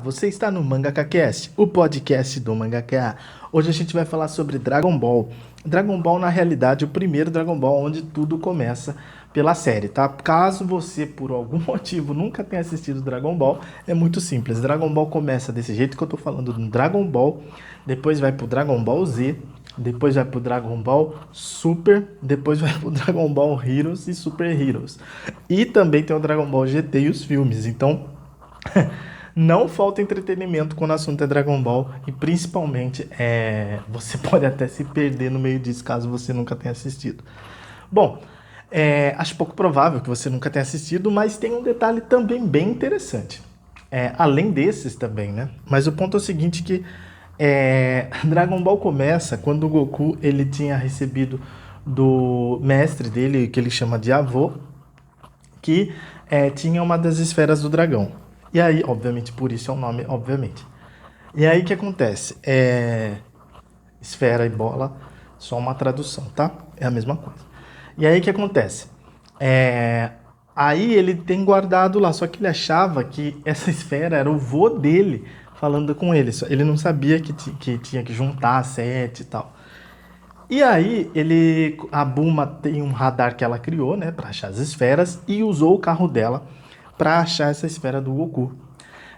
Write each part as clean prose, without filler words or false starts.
Você está no MangakaCast, o podcast do Mangaka. Hoje a gente vai falar sobre Dragon Ball. Dragon Ball, na realidade, é o primeiro Dragon Ball onde tudo começa pela série, tá? Caso você, por algum motivo, nunca tenha assistido Dragon Ball, é muito simples. Dragon Ball começa desse jeito que eu tô falando no Dragon Ball, depois vai pro Dragon Ball Z, depois vai pro Dragon Ball Super, depois vai pro Dragon Ball Heroes e Super Heroes. E também tem o Dragon Ball GT e os filmes, então... Não falta entretenimento quando o assunto é Dragon Ball e principalmente você pode até se perder no meio disso caso você nunca tenha assistido. Bom, acho pouco provável que você nunca tenha assistido, mas tem um detalhe também bem interessante. Além desses também, né? Mas o ponto é o seguinte que Dragon Ball começa quando o Goku ele tinha recebido do mestre dele, que ele chama de avô, que tinha uma das esferas do dragão. E aí, obviamente, por isso é o nome, obviamente. E aí o que acontece? Esfera e bola, só uma tradução, tá? É a mesma coisa. E aí o que acontece? Aí ele tem guardado lá, só que ele achava que essa esfera era o vô dele falando com ele. Ele não sabia que tinha que juntar sete e tal. E aí, a Bulma tem um radar que ela criou, né, para achar as esferas e usou o carro dela para achar essa esfera do Goku.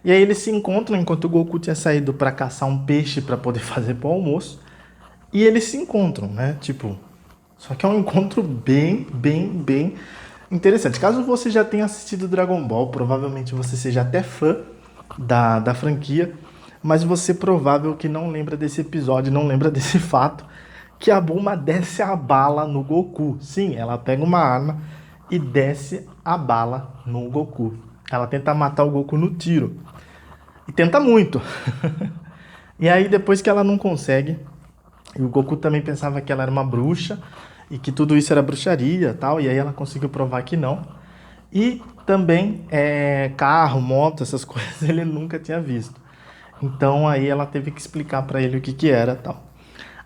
E aí eles se encontram enquanto o Goku tinha saído para caçar um peixe para poder fazer pro almoço. E eles se encontram, né? Tipo, só que é um encontro bem interessante. Caso você já tenha assistido Dragon Ball, provavelmente você seja até fã da franquia, mas você provável que não lembra desse episódio, não lembra desse fato, que a Bulma desce a bala no Goku. Sim, ela pega uma arma e desce a bala no Goku. Ela tenta matar o Goku no tiro. E tenta muito. E aí, depois que ela não consegue, e o Goku também pensava que ela era uma bruxa e que tudo isso era bruxaria e tal, e aí ela conseguiu provar que não. E também carro, moto, essas coisas ele nunca tinha visto. Então aí ela teve que explicar pra ele o que era e tal.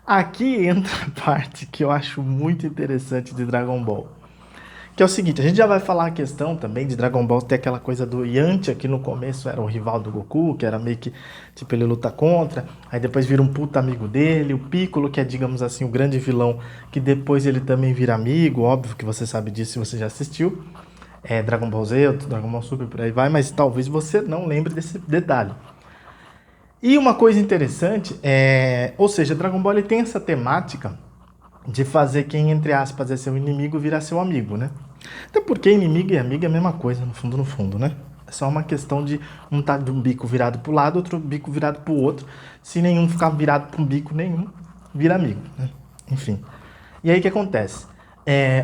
Aqui entra a parte que eu acho muito interessante de Dragon Ball. Que é o seguinte, a gente já vai falar a questão também de Dragon Ball ter aquela coisa do Yantia, que no começo era o rival do Goku, que era meio que, tipo, ele luta contra, aí depois vira um puta amigo dele, o Piccolo, que é, digamos assim, o grande vilão, que depois ele também vira amigo, óbvio que você sabe disso se você já assistiu, Dragon Ball Z, Dragon Ball Super, por aí vai, mas talvez você não lembre desse detalhe. E uma coisa interessante ou seja, Dragon Ball ele tem essa temática de fazer quem, entre aspas, é seu inimigo virar seu amigo, né? Até porque inimigo e amigo é a mesma coisa, no fundo, né? É só uma questão de um tá de um bico virado pro lado, outro bico virado pro outro. Se nenhum ficar virado pro um bico nenhum, vira amigo, né? Enfim. E aí o que acontece?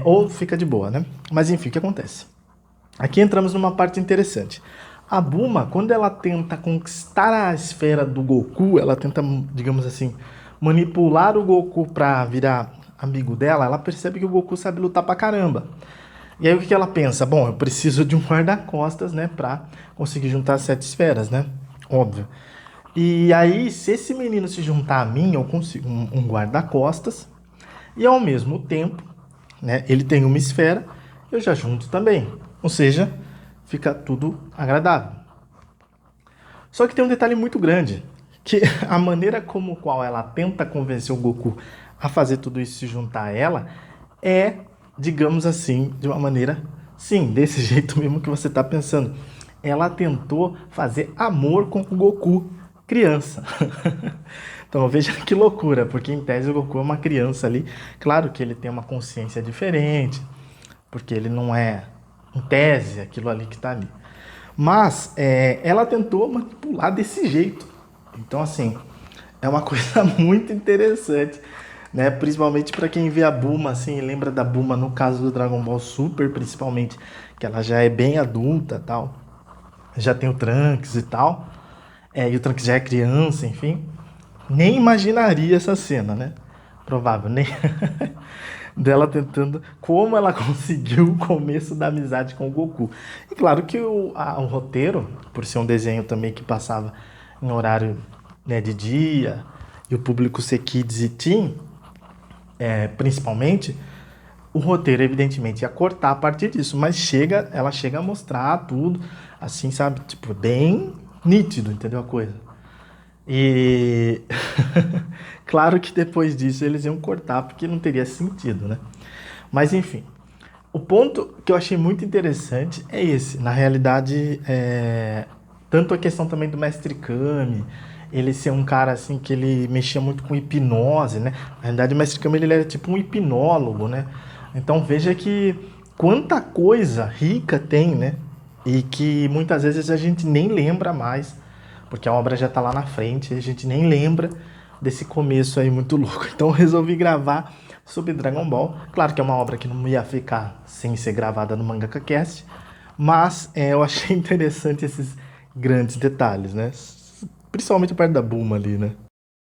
Ou fica de boa, né? Mas enfim, o que acontece? Aqui entramos numa parte interessante. A Bulma, quando ela tenta conquistar a esfera do Goku, ela tenta, digamos assim, manipular o Goku pra virar amigo dela, ela percebe que o Goku sabe lutar pra caramba. E aí o que ela pensa? Bom, eu preciso de um guarda-costas, né, pra conseguir juntar as sete esferas, né? Óbvio. E aí, se esse menino se juntar a mim, eu consigo um guarda-costas e ao mesmo tempo, né, ele tem uma esfera, eu já junto também. Ou seja, fica tudo agradável. Só que tem um detalhe muito grande, que a maneira como qual ela tenta convencer o Goku a fazer tudo isso se juntar a ela é, digamos assim, de uma maneira, sim, desse jeito mesmo que você está pensando. Ela tentou fazer amor com o Goku criança. Então veja que loucura, porque em tese o Goku é uma criança ali. Claro que ele tem uma consciência diferente, porque ele não é, em tese, aquilo ali que está ali. Mas ela tentou manipular desse jeito. Então, assim, é uma coisa muito interessante, né? Principalmente para quem vê a Bulma, assim, lembra da Bulma no caso do Dragon Ball Super, principalmente, que ela já é bem adulta, tal. Já tem o Trunks e tal. E o Trunks já é criança, enfim. Nem imaginaria essa cena, né? Provável, nem dela tentando como ela conseguiu o começo da amizade com o Goku. E claro que o roteiro, por ser um desenho também que passava em horário, né, de dia, e o público ser kids e teen, principalmente, o roteiro evidentemente ia cortar a partir disso, mas ela chega a mostrar tudo, assim, sabe, tipo, bem nítido, entendeu a coisa? E claro que depois disso eles iam cortar porque não teria sentido, né? Mas enfim, o ponto que eu achei muito interessante é esse. Na realidade, tanto a questão também do Mestre Kami, ele ser um cara assim que ele mexia muito com hipnose, né? Na realidade, o Mestre Kami ele era tipo um hipnólogo, né? Então veja que quanta coisa rica tem, né? E que muitas vezes a gente nem lembra mais, porque a obra já tá lá na frente, e a gente nem lembra desse começo aí muito louco. Então eu resolvi gravar sobre Dragon Ball. Claro que é uma obra que não ia ficar sem ser gravada no Mangaka Cast, mas eu achei interessante esses grandes detalhes, né? Principalmente perto da Bulma ali, né?